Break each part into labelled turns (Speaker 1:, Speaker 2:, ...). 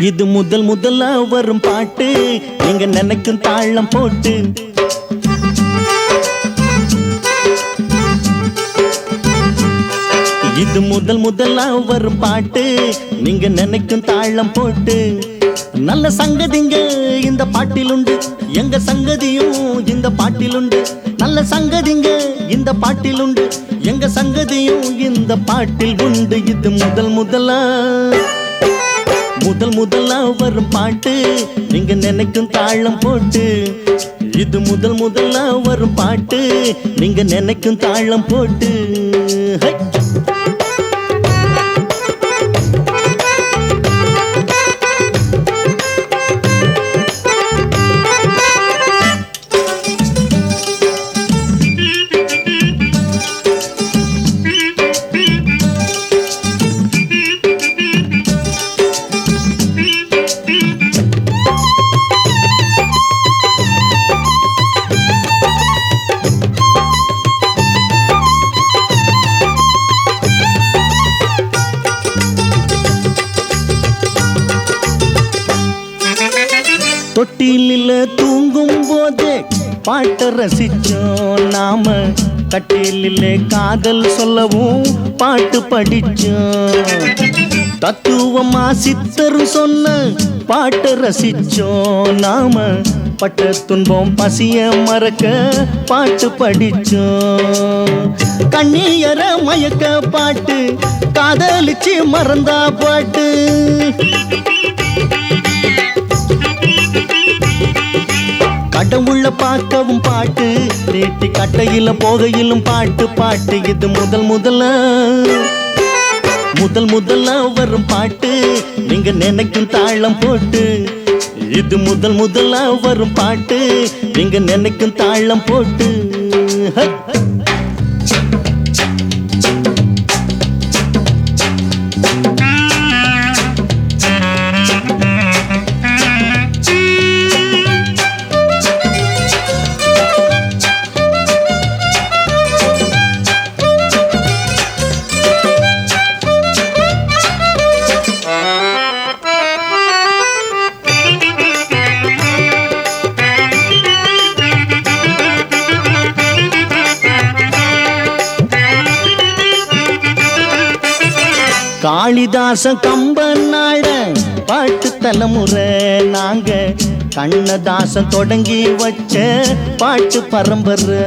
Speaker 1: இது முதல் முதலா வரும் பாட்டு, நீங்க நினைக்கும் தாளம் போட்டு. இது முதல் முதலா வரும் பாட்டு, நீங்க நினைக்கும் தாளம் போட்டு. நல்ல சங்கதிங்க இந்த பாட்டிலுண்டு, எங்க சங்கதியும் இந்த பாட்டிலுண்டு. நல்ல சங்கதிங்க இந்த பாட்டிலுண்டு, எங்க சங்கதியும் இந்த பாட்டில் உண்டு. இது முதல் முதலா வரும் பாட்டு, நீங்க நினைக்கும் தாளம் போட்டு. இது முதல் முதலா வரும் பாட்டு, நீங்க நினைக்கும் தாளம் போட்டு. தொட்டிலில் தூங்கும் போதே பாட்ட ரசிச்சோம் நாம, கட்டிலில் காதல் சொல்லவும் பாட்டு படிச்சோம். தத்துவமா சித்தரு சொன்ன பாட்ட ரசிச்சோம் நாம, பட்ட துன்பம் பசிய மறக்க பாட்டு படிச்சோம். கண்ணீர மயக்க பாட்டு, காதலிச்சு மறந்தா பாட்டு. கடவுள பார்க்கவும் பாட்டு, நேட்டி கட்டையில போகையிலும் பாட்டு பாட்டு. இது முதல் முதலா வரும் பாட்டு, நீங்க நினைக்கும் தாளம் போட்டு. இது முதல் முதலா வரும் பாட்டு, நீங்க நினைக்கும் தாளம் போட்டு. காளிதாச கம்பனாட பாட்டு தலைமுறை நாங்க, கண்ணதாசன் தொடங்கி வச்ச பாட்டு பரம்பரை.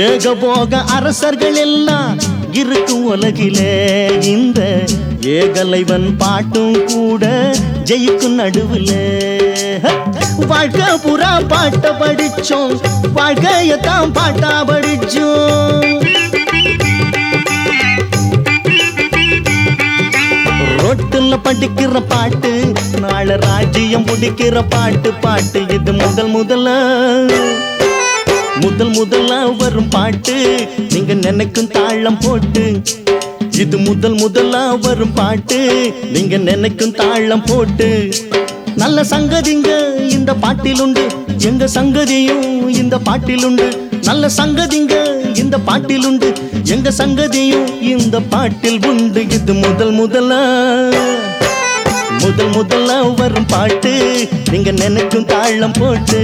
Speaker 1: ஏகபோக அரசர்கள் எல்லாம் இருக்கும் உலகிலே, இந்த ஏகலைவன் பாட்டும் கூட ஜெயிக்கும் நடுவுல. வாழ்க்கை புறா பாட்ட படிச்சோம், வாழ்க்கையத்தான் பாட்டா படிச்சோம். ரோட்டுல படிக்கிற பாட்டு, நாளை ராஜ்யம் முடிக்கிற பாட்டு பாட்டு. இது முதல் முதலா வரும் பாட்டு, நீங்க நினைக்கும் தாளம் போட்டு. இது முதல் முதலா வரும் பாட்டு, நீங்க நினைக்கும் தாளம் போட்டு. நல்ல சங்கதிங்க இந்த பாட்டிலுண்டு, எங்க சங்கதியும் இந்த பாட்டிலுண்டு. நல்ல சங்கதிங்க இந்த பாட்டிலுண்டு, எங்க சங்கதியும் இந்த பாட்டில் உண்டு. இது முதல் முதலா வரும் பாட்டு, நீங்க நினைக்கும் தாளம் போட்டு.